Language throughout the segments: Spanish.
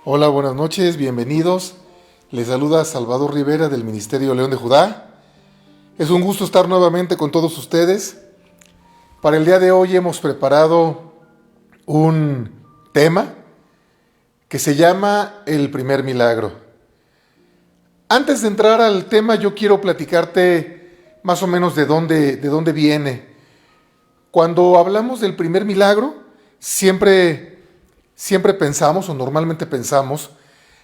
Hola, buenas noches, bienvenidos. Les saluda Salvador Rivera del Ministerio León de Judá. Es un gusto estar nuevamente con todos ustedes. Para el día de hoy hemos preparado un tema que se llama el primer milagro. Antes de entrar al tema, yo quiero platicarte más o menos de dónde viene. Cuando hablamos del primer milagro, siempre pensamos, o normalmente pensamos,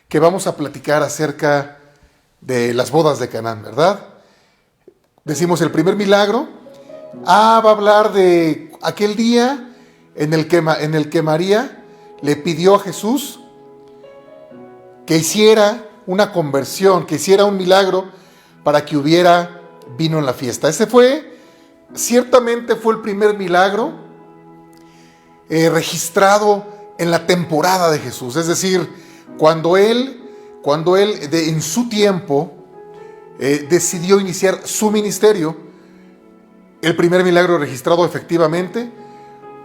que vamos a platicar acerca de las bodas de Canaán, ¿verdad? Decimos el primer milagro. Va a hablar de aquel día en el que María le pidió a Jesús que hiciera una conversión, que hiciera un milagro para que hubiera vino en la fiesta. Ciertamente fue el primer milagro registrado en la temporada de Jesús. Es decir, cuando él en su tiempo decidió iniciar su ministerio, el primer milagro registrado efectivamente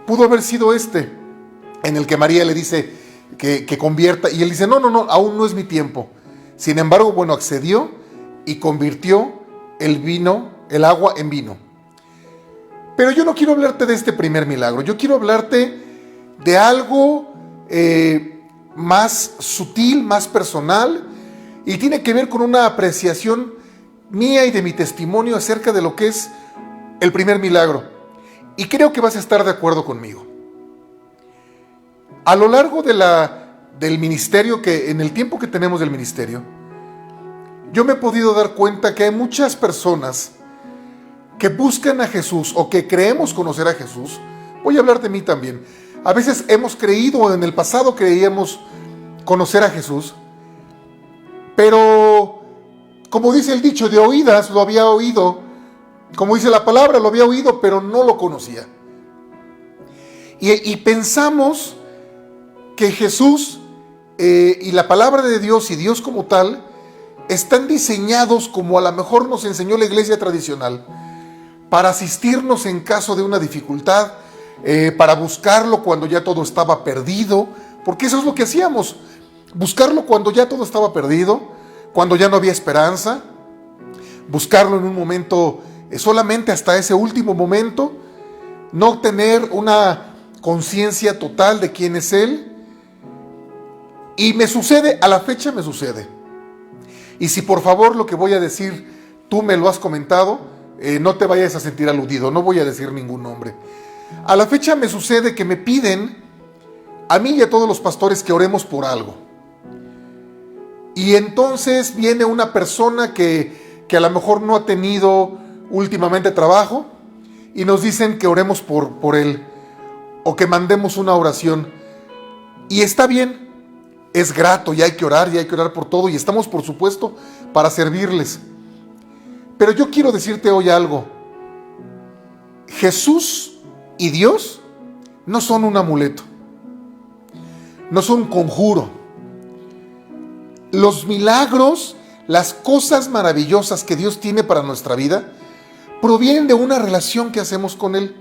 pudo haber sido en el que María le dice que convierta, y él dice, no, aún no es mi tiempo. Sin embargo, accedió y convirtió el agua en vino. Pero yo no quiero hablarte de este primer milagro, yo quiero hablarte de algo más sutil, más personal, y tiene que ver con una apreciación mía y de mi testimonio acerca de lo que es el primer milagro. Y creo que vas a estar de acuerdo conmigo. A lo largo del ministerio, en el tiempo que tenemos del ministerio, yo me he podido dar cuenta que hay muchas personas que buscan a Jesús o que creemos conocer a Jesús. Voy a hablar de mí también. A veces hemos creído, en el pasado creíamos conocer a Jesús, pero como dice el dicho, de oídas lo había oído, como dice la palabra, lo había oído, pero no lo conocía. Y pensamos que Jesús y la palabra de Dios y Dios como tal están diseñados, como a lo mejor nos enseñó la iglesia tradicional, para asistirnos en caso de una dificultad, para buscarlo cuando ya todo estaba perdido, porque eso es lo que hacíamos, buscarlo cuando ya todo estaba perdido, cuando ya no había esperanza, buscarlo en un momento, solamente hasta ese último momento, no tener una conciencia total de quién es Él. Y me sucede, a la fecha me sucede. Y si por favor lo que voy a decir, tú me lo has comentado, no te vayas a sentir aludido, no voy a decir ningún nombre. A la fecha me sucede que me piden, a mí y a todos los pastores, que oremos por algo. Y entonces viene una persona que a lo mejor no ha tenido últimamente trabajo, y nos dicen que oremos por él, o que mandemos una oración. Y está bien, es grato, y hay que orar por todo, y estamos por supuesto para servirles. Pero yo quiero decirte hoy algo. Jesús y Dios no son un amuleto, no son un conjuro. Los milagros, las cosas maravillosas que Dios tiene para nuestra vida, provienen de una relación que hacemos con Él.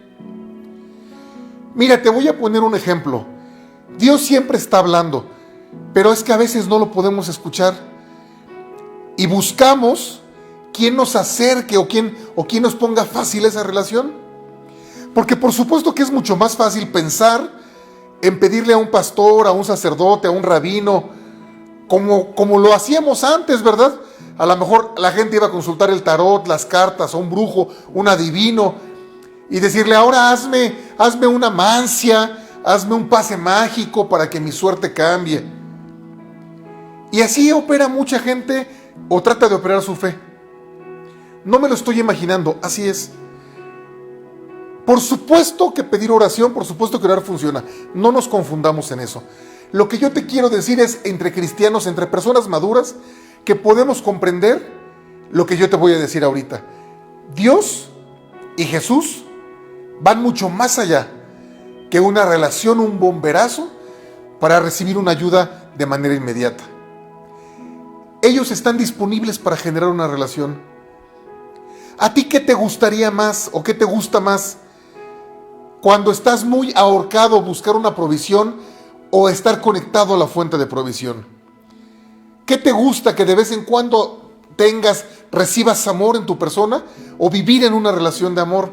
Mira, te voy a poner un ejemplo. Dios siempre está hablando, pero es que a veces no lo podemos escuchar. Y buscamos quién nos acerque o quién nos ponga fácil esa relación. Porque por supuesto que es mucho más fácil pensar en pedirle a un pastor, a un sacerdote, a un rabino, como lo hacíamos antes, ¿verdad? A lo mejor la gente iba a consultar el tarot, las cartas, a un brujo, un adivino, y decirle, ahora hazme una mancia, hazme un pase mágico para que mi suerte cambie. Y así opera mucha gente, o trata de operar su fe. No me lo estoy imaginando, así es. Por supuesto que pedir oración, por supuesto que orar funciona. No nos confundamos en eso. Lo que yo te quiero decir es, entre cristianos, entre personas maduras, que podemos comprender lo que yo te voy a decir ahorita. Dios y Jesús van mucho más allá que una relación, un bomberazo para recibir una ayuda de manera inmediata. Ellos están disponibles para generar una relación. ¿A ti qué te gustaría más o qué te gusta más? Cuando estás muy ahorcado, buscar una provisión, o estar conectado a la fuente de provisión? ¿Qué te gusta que de vez en cuando recibas amor en tu persona o vivir en una relación de amor?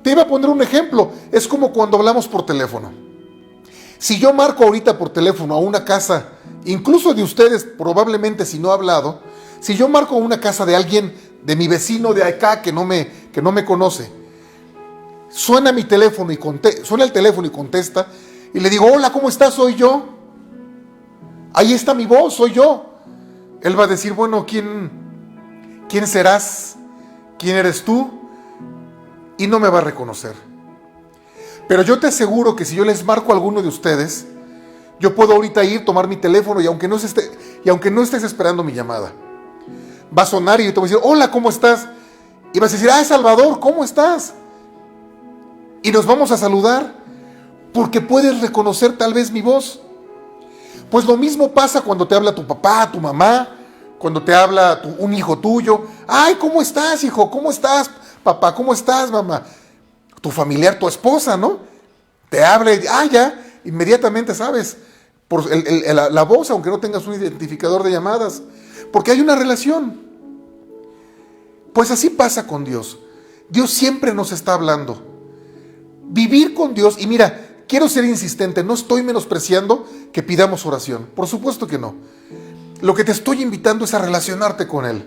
Te iba a poner un ejemplo. Es como cuando hablamos por teléfono. Si yo marco ahorita por teléfono a una casa, incluso de ustedes probablemente si no he hablado, si yo marco a una casa de alguien, de mi vecino de acá que no me conoce, suena mi teléfono suena el teléfono y contesta, y le digo, hola, ¿cómo estás? Soy yo. Ahí está mi voz, soy yo. Él va a decir, bueno, ¿quién serás? ¿Quién eres tú? Y no me va a reconocer. Pero yo te aseguro que si yo les marco a alguno de ustedes, yo puedo ahorita tomar mi teléfono y aunque no estés esperando mi llamada, va a sonar y yo te voy a decir, hola, ¿cómo estás? Y vas a decir, Salvador, ¿cómo estás? Y nos vamos a saludar porque puedes reconocer tal vez mi voz. Pues lo mismo pasa cuando te habla tu papá, tu mamá, cuando te habla un hijo tuyo. Ay, ¿cómo estás, hijo? ¿Cómo estás, papá? ¿Cómo estás, mamá? Tu familiar, tu esposa, ¿no? Te habla y ya, inmediatamente sabes por la voz, aunque no tengas un identificador de llamadas, porque hay una relación. Pues así pasa con Dios. Dios siempre nos está hablando. Vivir con Dios, y mira, quiero ser insistente, no estoy menospreciando que pidamos oración, por supuesto que no. Lo que te estoy invitando es a relacionarte con Él,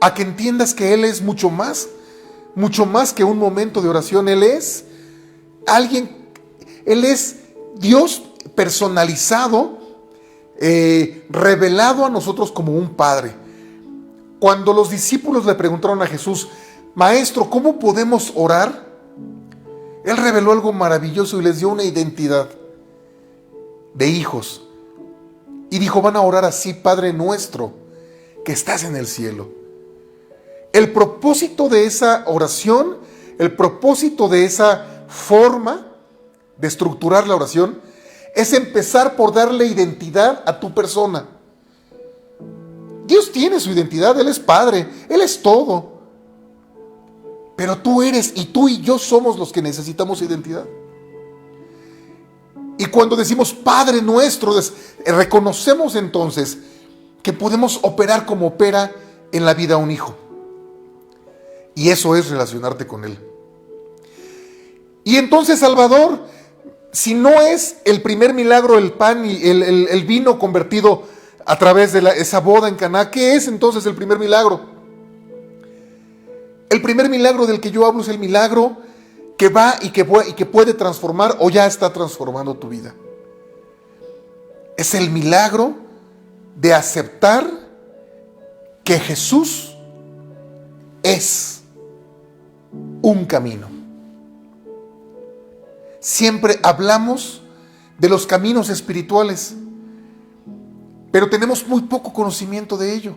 a que entiendas que Él es mucho más que un momento de oración. Él es Dios personalizado, revelado a nosotros como un Padre. Cuando los discípulos le preguntaron a Jesús, Maestro, ¿cómo podemos orar? Él reveló algo maravilloso y les dio una identidad de hijos. Y dijo, van a orar así, Padre nuestro, que estás en el cielo. El propósito de esa oración, el propósito de esa forma de estructurar la oración, es empezar por darle identidad a tu persona. Dios tiene su identidad, Él es Padre, Él es todo. Pero tú y yo somos los que necesitamos identidad. Y cuando decimos Padre nuestro, reconocemos entonces que podemos operar como opera en la vida un hijo. Y eso es relacionarte con Él. Y entonces, Salvador, si no es el primer milagro el pan y el vino convertido a través de esa boda en Caná, ¿qué es entonces el primer milagro? El primer milagro del que yo hablo es el milagro que va y que puede transformar o ya está transformando tu vida. Es el milagro de aceptar que Jesús es un camino. Siempre hablamos de los caminos espirituales, pero tenemos muy poco conocimiento de ello.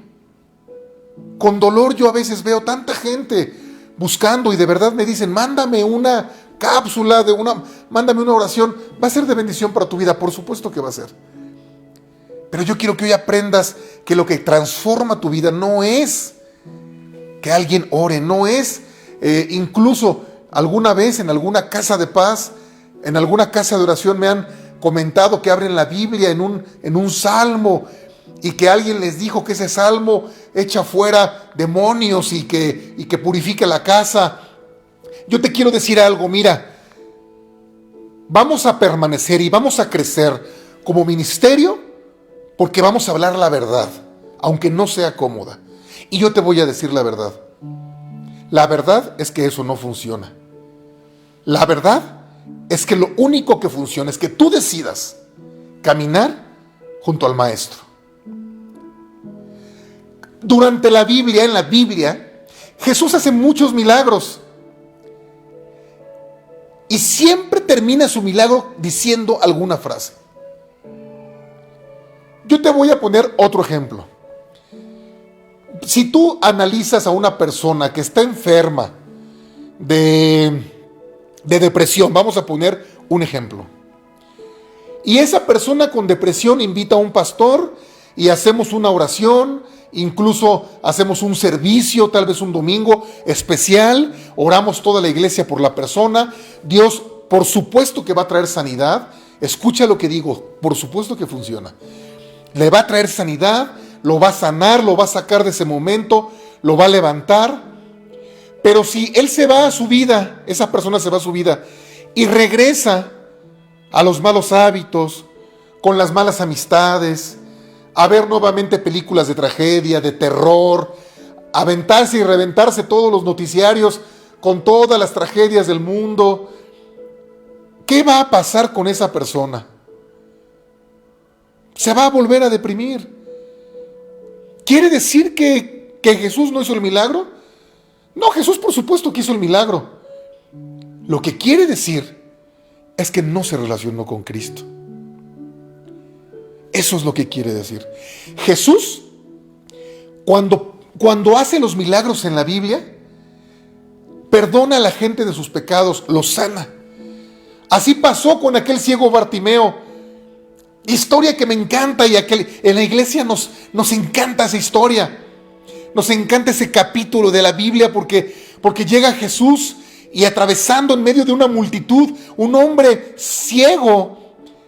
Con dolor yo a veces veo tanta gente buscando y de verdad me dicen, mándame una cápsula, mándame una oración. Va a ser de bendición para tu vida, por supuesto que va a ser. Pero yo quiero que hoy aprendas que lo que transforma tu vida no es que alguien ore, no es incluso alguna vez en alguna casa de paz, en alguna casa de oración me han comentado que abren la Biblia en un salmo y que alguien les dijo que ese salmo echa fuera demonios y que purifica la casa. Yo te quiero decir algo, mira, vamos a permanecer y vamos a crecer como ministerio porque vamos a hablar la verdad, aunque no sea cómoda. Y yo te voy a decir la verdad. La verdad es que eso no funciona. La verdad es que lo único que funciona es que tú decidas caminar junto al Maestro. Durante la Biblia, en la Biblia, Jesús hace muchos milagros. Y siempre termina su milagro diciendo alguna frase. Yo te voy a poner otro ejemplo. Si tú analizas a una persona que está enferma de depresión, vamos a poner un ejemplo. Y esa persona con depresión invita a un pastor y hacemos una oración, incluso hacemos un servicio, tal vez un domingo especial, oramos toda la iglesia por la persona. Dios, por supuesto que va a traer sanidad Escucha lo que digo, por supuesto que funciona. Le va a traer sanidad, lo va a sanar, lo va a sacar de ese momento, lo va a levantar. Pero si él se va a su vida, esa persona se va a su vida y regresa a los malos hábitos, con las malas amistades, a ver nuevamente películas de tragedia, de terror, aventarse y reventarse todos los noticiarios con todas las tragedias del mundo, ¿qué va a pasar con esa persona? Se va a volver a deprimir. ¿Quiere decir que Jesús no hizo el milagro? No, Jesús por supuesto que hizo el milagro. Lo que quiere decir es que no se relacionó con Cristo. Eso es lo que quiere decir. Jesús, cuando hace los milagros en la Biblia, perdona a la gente de sus pecados, los sana. Así pasó con aquel ciego Bartimeo. Historia que me encanta y en la iglesia nos encanta esa historia. Nos encanta ese capítulo de la Biblia porque llega Jesús y atravesando en medio de una multitud, un hombre ciego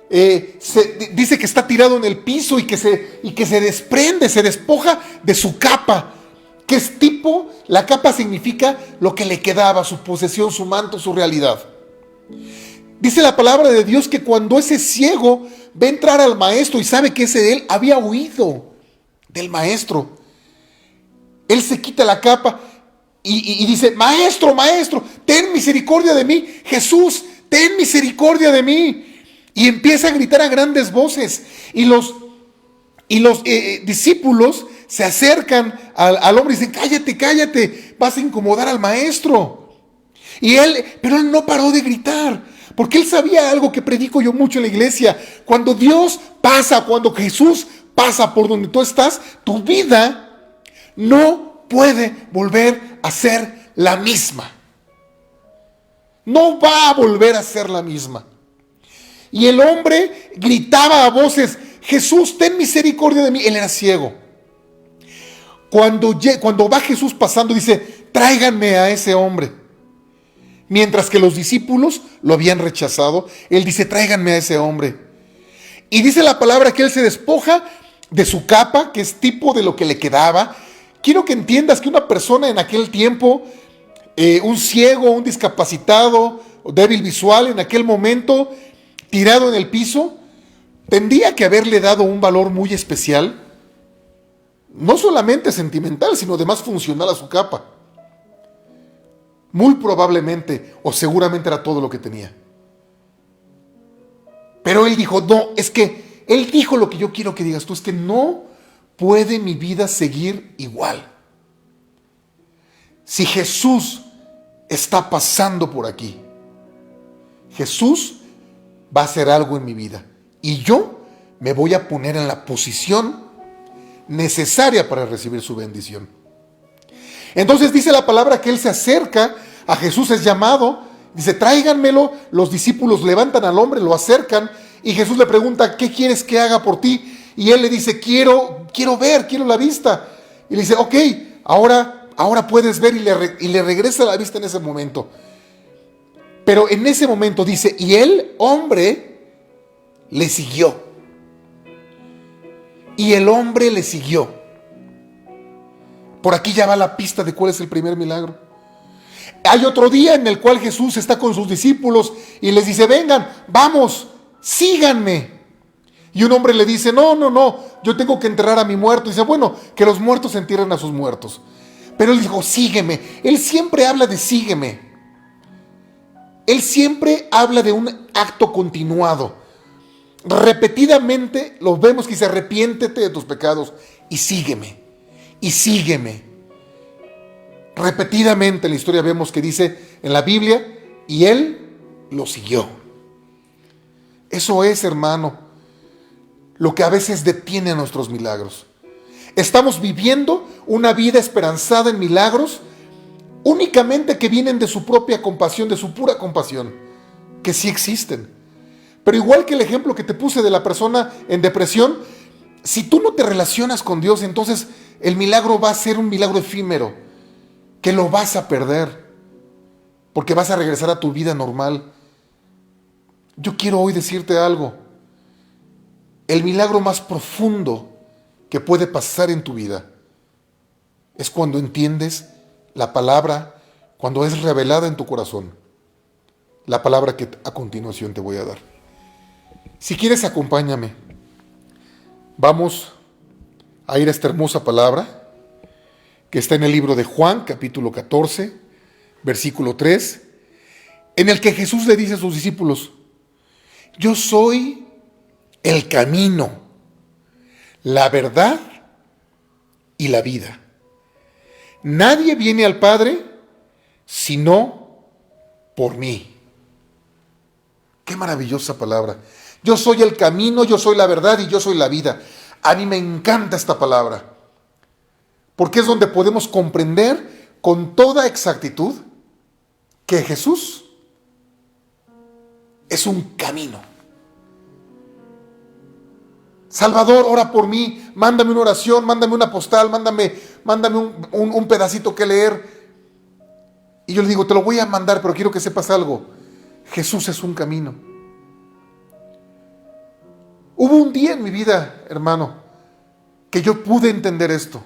dice que está tirado en el piso y que se desprende, se despoja de su capa. ¿Qué es tipo? La capa significa lo que le quedaba, su posesión, su manto, su realidad. Dice la palabra de Dios que cuando ese ciego ve entrar al maestro y sabe que ese de él había huido del maestro, él se quita la capa y dice: maestro, maestro, ten misericordia de mí. Jesús, ten misericordia de mí. Y empieza a gritar a grandes voces. Y los discípulos se acercan al hombre y dicen: cállate, cállate, vas a incomodar al maestro. Pero él no paró de gritar, porque él sabía algo que predico yo mucho en la iglesia. Cuando Dios pasa, cuando Jesús pasa por donde tú estás, tu vida no puede volver a ser la misma. No va a volver a ser la misma. Y el hombre gritaba a voces: Jesús, ten misericordia de mí. Él era ciego. Cuando va Jesús pasando, dice: tráiganme a ese hombre. Mientras que los discípulos lo habían rechazado, él dice: tráiganme a ese hombre. Y dice la palabra que él se despoja de su capa, que es tipo de lo que le quedaba. Quiero que entiendas que una persona en aquel tiempo, un ciego, un discapacitado, débil visual, en aquel momento, tirado en el piso, tendría que haberle dado un valor muy especial, no solamente sentimental, sino además funcional a su capa. Muy probablemente, o seguramente era todo lo que tenía. Pero él dijo: no, es que él dijo lo que yo quiero que digas tú, es que no puede mi vida seguir igual. Si Jesús está pasando por aquí, Jesús va a hacer algo en mi vida y yo me voy a poner en la posición necesaria para recibir su bendición. Entonces dice la palabra que él se acerca a Jesús, es llamado, dice: tráiganmelo. Los discípulos levantan al hombre, lo acercan y Jesús le pregunta: ¿qué quieres que haga por ti? Y él le dice: quiero ver, quiero la vista. Y le dice: ok, ahora puedes ver, y le regresa la vista en ese momento. Pero en ese momento dice: y el hombre le siguió. Y el hombre le siguió. Por aquí ya va la pista de cuál es el primer milagro. Hay otro día en el cual Jesús está con sus discípulos y les dice: vengan, vamos, síganme. Y un hombre le dice: no, yo tengo que enterrar a mi muerto. Y dice: bueno, que los muertos entierren a sus muertos. Pero él dijo: sígueme. Él siempre habla de sígueme. Él siempre habla de un acto continuado. Repetidamente lo vemos que dice: arrepiéntete de tus pecados y sígueme. Y sígueme. Repetidamente en la historia vemos que dice en la Biblia: y él lo siguió. Eso es, hermano, lo que a veces detiene nuestros milagros. Estamos viviendo una vida esperanzada en milagros únicamente que vienen de su propia compasión, de su pura compasión, que sí existen. Pero igual que el ejemplo que te puse de la persona en depresión, si tú no te relacionas con Dios, entonces el milagro va a ser un milagro efímero, que lo vas a perder, porque vas a regresar a tu vida normal. Yo quiero hoy decirte algo. El milagro más profundo que puede pasar en tu vida es cuando entiendes la palabra, cuando es revelada en tu corazón. La palabra que a continuación te voy a dar. Si quieres, acompáñame. Vamos a ir a esta hermosa palabra que está en el libro de Juan, capítulo 14, versículo 3, en el que Jesús le dice a sus discípulos: yo soy el camino, la verdad y la vida. Nadie viene al Padre sino por mí. Qué maravillosa palabra. Yo soy el camino, yo soy la verdad y yo soy la vida. A mí me encanta esta palabra, porque es donde podemos comprender con toda exactitud que Jesús es un camino. Salvador, ora por mí, mándame una oración, mándame una postal, mándame un pedacito que leer. Y yo le digo, te lo voy a mandar, pero quiero que sepas algo. Jesús es un camino. Hubo un día en mi vida, hermano, que yo pude entender esto.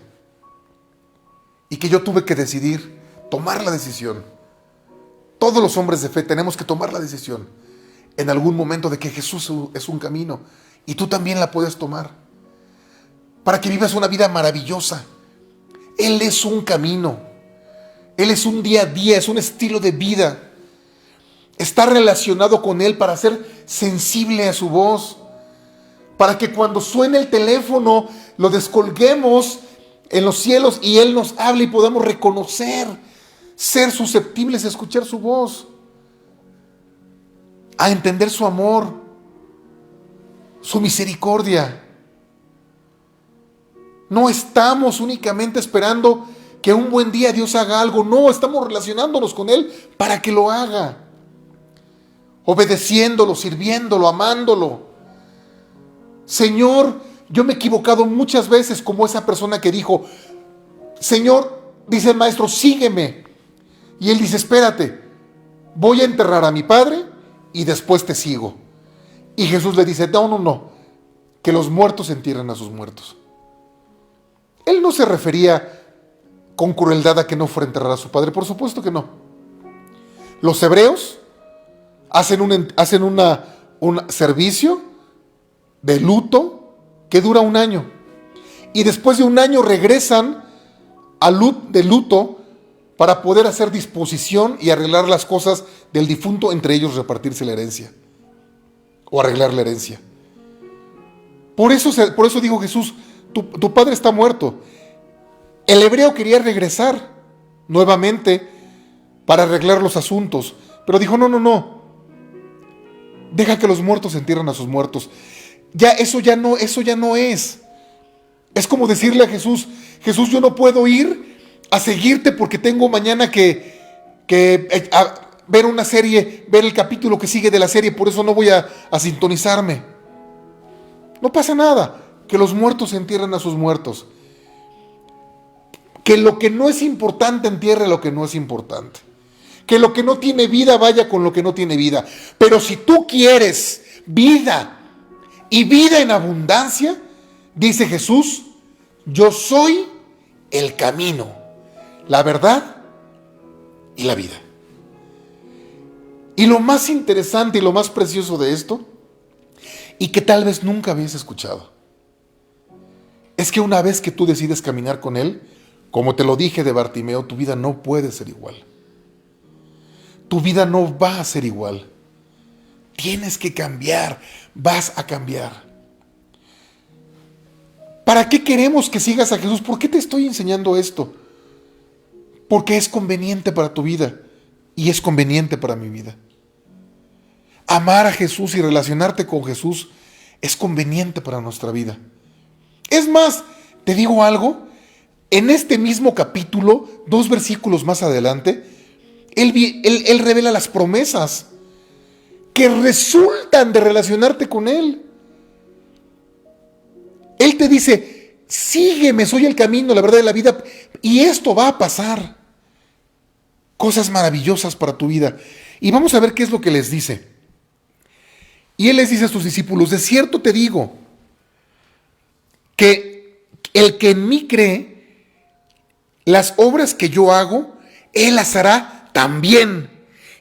Y que yo tuve que decidir, tomar la decisión. Todos los hombres de fe tenemos que tomar la decisión en algún momento de que Jesús es un camino. Y tú también la puedes tomar. Para que vivas una vida maravillosa. Él es un camino. Él es un día a día, es un estilo de vida. Está relacionado con Él para ser sensible a su voz. Para que cuando suene el teléfono lo descolguemos en los cielos y Él nos hable y podamos reconocer, ser susceptibles a escuchar su voz, a entender su amor, su misericordia. No estamos únicamente esperando que un buen día Dios haga algo. No, estamos relacionándonos con Él para que lo haga. Obedeciéndolo, sirviéndolo, amándolo. Señor, yo me he equivocado muchas veces como esa persona que dijo: Señor, dice el maestro, sígueme. Y él dice: espérate, voy a enterrar a mi padre y después te sigo. Y Jesús le dice: no, que los muertos entierren a sus muertos. Él no se refería con crueldad a que no fuera a enterrar a su padre, por supuesto que no. Los hebreos hacen un servicio de luto que dura 1 año. Y después de 1 año regresan de luto para poder hacer disposición y arreglar las cosas del difunto, entre ellos repartirse la herencia o arreglar la herencia. Por eso dijo Jesús: tu padre está muerto. El hebreo quería regresar nuevamente para arreglar los asuntos, pero dijo: no. Deja que los muertos entierren a sus muertos. Eso ya no es. Es como decirle a Jesús: Jesús, yo no puedo ir a seguirte porque tengo mañana que ver una serie, ver el capítulo que sigue de la serie, por eso no voy a sintonizarme. No pasa nada, que los muertos entierren a sus muertos. Que lo que no es importante entierre lo que no es importante. Que lo que no tiene vida vaya con lo que no tiene vida. Pero si tú quieres vida y vida en abundancia, dice Jesús: yo soy el camino, la verdad y la vida. Y lo más interesante y lo más precioso de esto, y que tal vez nunca habías escuchado, es que una vez que tú decides caminar con Él, como te lo dije de Bartimeo, tu vida no puede ser igual. Tu vida no va a ser igual. Tienes que cambiar, vas a cambiar. ¿Para qué queremos que sigas a Jesús? ¿Por qué te estoy enseñando esto? Porque es conveniente para tu vida y es conveniente para mi vida. Amar a Jesús y relacionarte con Jesús es conveniente para nuestra vida. Es más, te digo algo, en este mismo capítulo, 2 versículos más adelante, Él revela las promesas que resultan de relacionarte con Él. Él te dice: sígueme, soy el camino, la verdad y la vida, y esto va a pasar. Cosas maravillosas para tu vida. Y vamos a ver qué es lo que les dice. Y él les dice a sus discípulos: de cierto te digo, que el que en mí cree, las obras que yo hago, él las hará también,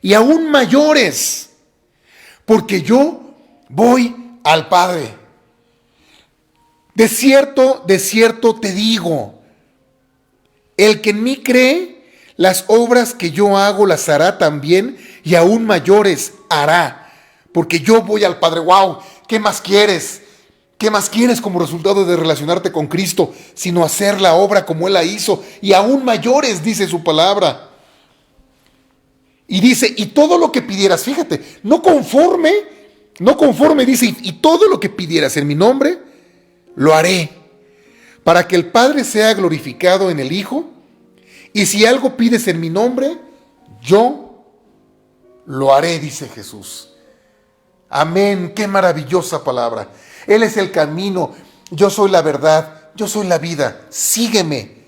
y aún mayores, porque yo voy al Padre. De cierto te digo, el que en mí cree, las obras que yo hago las hará también, y aún mayores hará, porque yo voy al Padre. ¡Wow! ¿Qué más quieres? ¿Qué más quieres como resultado de relacionarte con Cristo, sino hacer la obra como Él la hizo? Y aún mayores, dice su palabra. Y dice: y todo lo que pidieras, fíjate, no conforme, dice, y todo lo que pidieras en mi nombre, lo haré, para que el Padre sea glorificado en el Hijo. Y si algo pides en mi nombre, yo lo haré, dice Jesús. Amén, qué maravillosa palabra. Él es el camino, yo soy la verdad, yo soy la vida. Sígueme,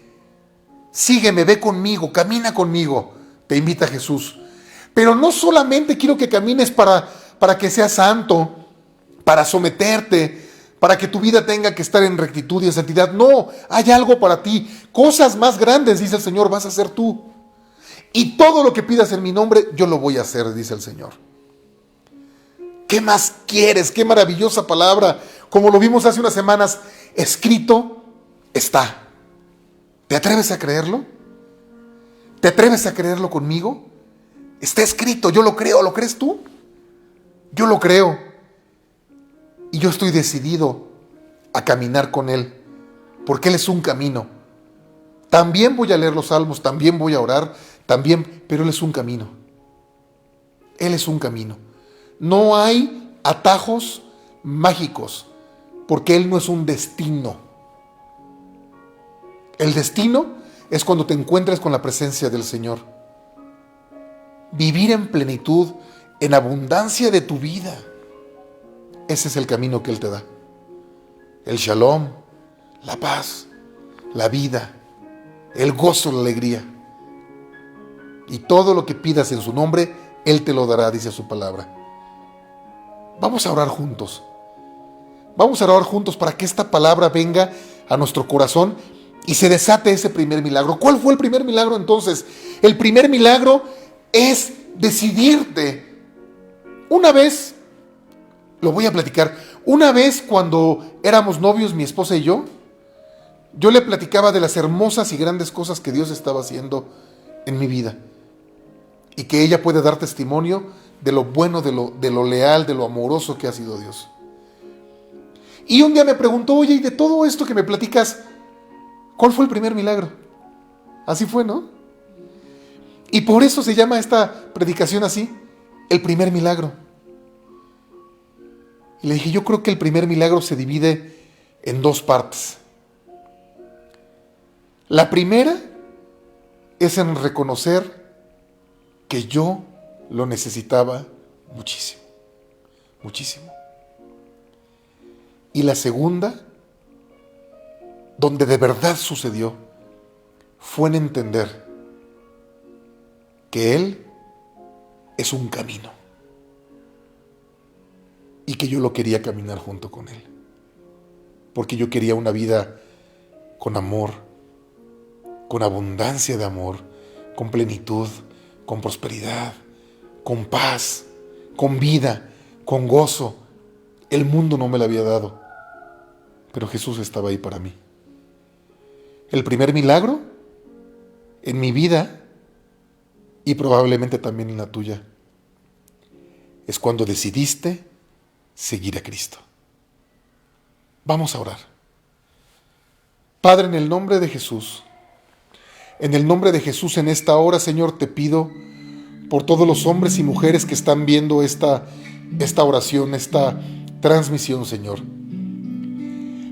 ve conmigo, camina conmigo, te invita Jesús. Pero no solamente quiero que camines para que seas santo, para someterte, para que tu vida tenga que estar en rectitud y en santidad. No, hay algo para ti. Cosas más grandes, dice el Señor, vas a hacer tú. Y todo lo que pidas en mi nombre, yo lo voy a hacer, dice el Señor. ¿Qué más quieres? Qué maravillosa palabra. Como lo vimos hace unas semanas, escrito está. ¿Te atreves a creerlo? ¿Te atreves a creerlo conmigo? Está escrito, yo lo creo. ¿Lo crees tú? Yo lo creo. Y yo estoy decidido a caminar con Él, porque Él es un camino. También voy a leer los salmos, también voy a orar, también, pero Él es un camino. Él es un camino. No hay atajos mágicos, porque Él no es un destino. El destino es cuando te encuentres con la presencia del Señor. Vivir en plenitud, en abundancia de tu vida. Ese es el camino que Él te da. El shalom, la paz, la vida, el gozo, la alegría. Y todo lo que pidas en su nombre, Él te lo dará, dice su palabra. Vamos a orar juntos. Vamos a orar juntos para que esta palabra venga a nuestro corazón y se desate ese primer milagro. ¿Cuál fue el primer milagro entonces? El primer milagro es decidirte. Una vez, lo voy a platicar, una vez cuando éramos novios, mi esposa y yo le platicaba de las hermosas y grandes cosas que Dios estaba haciendo en mi vida. Y que ella puede dar testimonio de lo bueno, de lo leal, de lo amoroso que ha sido Dios. Y un día me preguntó: oye, y de todo esto que me platicas, ¿cuál fue el primer milagro? Así fue, ¿no? Y por eso se llama esta predicación así, el primer milagro. Y le dije: yo creo que el primer milagro se divide en dos partes. La primera es en reconocer que yo lo necesitaba muchísimo, muchísimo. Y la segunda, donde de verdad sucedió, fue en entender que Él es un camino y que yo lo quería caminar junto con Él, porque yo quería una vida con amor, con abundancia de amor, con plenitud, con prosperidad, con paz, con vida, con gozo. El mundo no me la había dado, pero Jesús estaba ahí para mí. El primer milagro en mi vida, y probablemente también en la tuya, es cuando decidiste seguir a Cristo. Vamos a orar. Padre, en el nombre de Jesús, en esta hora, Señor, te pido por todos los hombres y mujeres que están viendo esta oración, esta transmisión, Señor.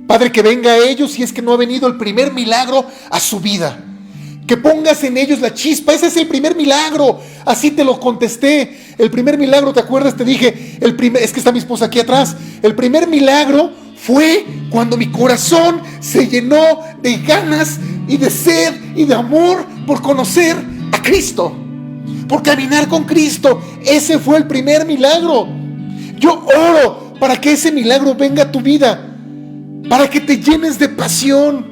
Padre, que venga a ellos si es que no ha venido el primer milagro a su vida. Que pongas en ellos la chispa. Ese es el primer milagro. Así te lo contesté. El primer milagro, ¿te acuerdas? Te dije, es que está mi esposa aquí atrás. El primer milagro fue cuando mi corazón se llenó de ganas y de sed y de amor por conocer a Cristo, por caminar con Cristo. Ese fue el primer milagro. Yo oro para que ese milagro venga a tu vida, para que te llenes de pasión,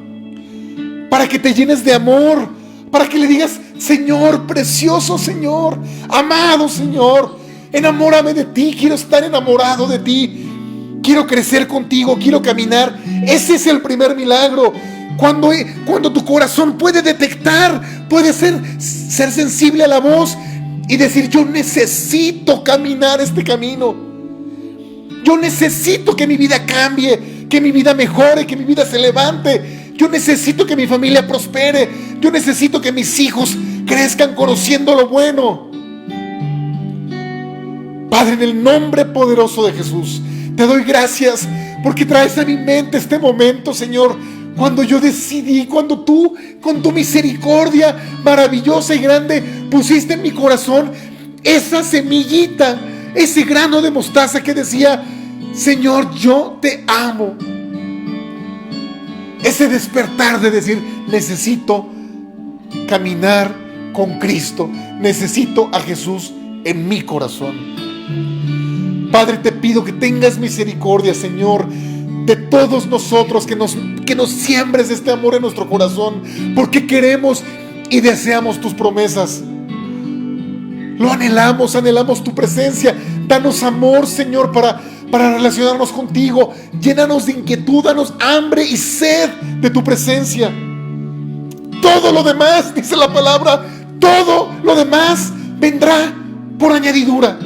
para que te llenes de amor, para que le digas: Señor, precioso Señor, amado Señor, enamórame de ti, quiero estar enamorado de ti, quiero crecer contigo, quiero caminar. Ese es el primer milagro. Cuando tu corazón puede detectar, puede ser sensible a la voz y decir: yo necesito caminar este camino. Yo necesito que mi vida cambie, que mi vida mejore, que mi vida se levante. Yo necesito que mi familia prospere. Yo necesito que mis hijos crezcan conociendo lo bueno. Padre, en el nombre poderoso de Jesús, te doy gracias porque traes a mi mente este momento, Señor, cuando yo decidí, cuando tú, con tu misericordia maravillosa y grande, pusiste en mi corazón esa semillita, ese grano de mostaza que decía: Señor, yo te amo. Ese despertar de decir: necesito caminar con Cristo, necesito a Jesús en mi corazón. Padre, te pido que tengas misericordia, Señor, de todos nosotros, que nos siembres este amor en nuestro corazón, porque queremos y deseamos tus promesas. Lo anhelamos tu presencia. Danos amor, Señor, para relacionarnos contigo. Llénanos de inquietud, danos hambre y sed de tu presencia. Todo lo demás, dice la palabra, todo lo demás vendrá por añadidura.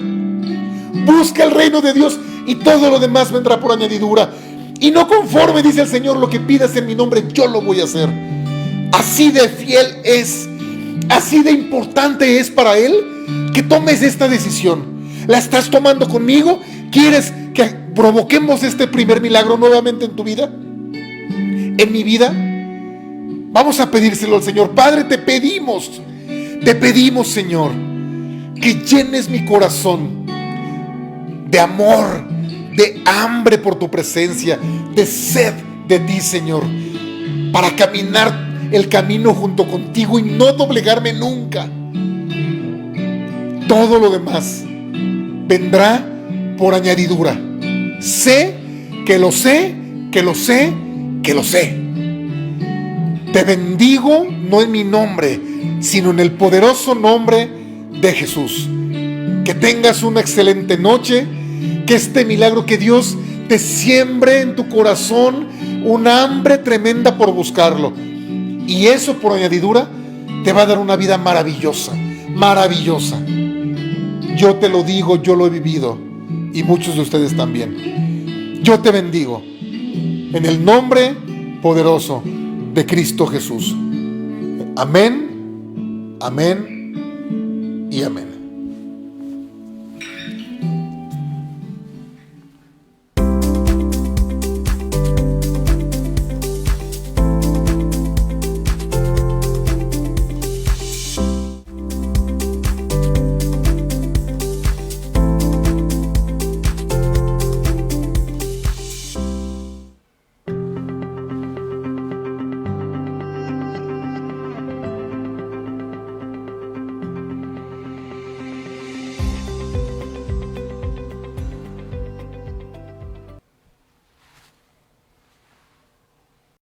Busca el reino de Dios y todo lo demás vendrá por añadidura. Y no conforme, dice el Señor, lo que pidas en mi nombre, yo lo voy a hacer. Así de fiel es, así de importante es para Él que tomes esta decisión. ¿La estás tomando conmigo? ¿Quieres que provoquemos este primer milagro nuevamente en tu vida? ¿En mi vida? Vamos a pedírselo al Señor. Padre, te pedimos, Señor, que llenes mi corazón de amor, de hambre por tu presencia, de sed de ti, Señor, para caminar el camino junto contigo y no doblegarme nunca. Todo lo demás vendrá por añadidura. Sé que lo sé, que lo sé, que lo sé. Te bendigo, no en mi nombre, sino en el poderoso nombre de Jesús. Que tengas una excelente noche. Que este milagro, que Dios te siembre en tu corazón una hambre tremenda por buscarlo. Y eso por añadidura te va a dar una vida maravillosa, maravillosa. Yo te lo digo, yo lo he vivido y muchos de ustedes también. Yo te bendigo en el nombre poderoso de Cristo Jesús. Amén, amén y amén.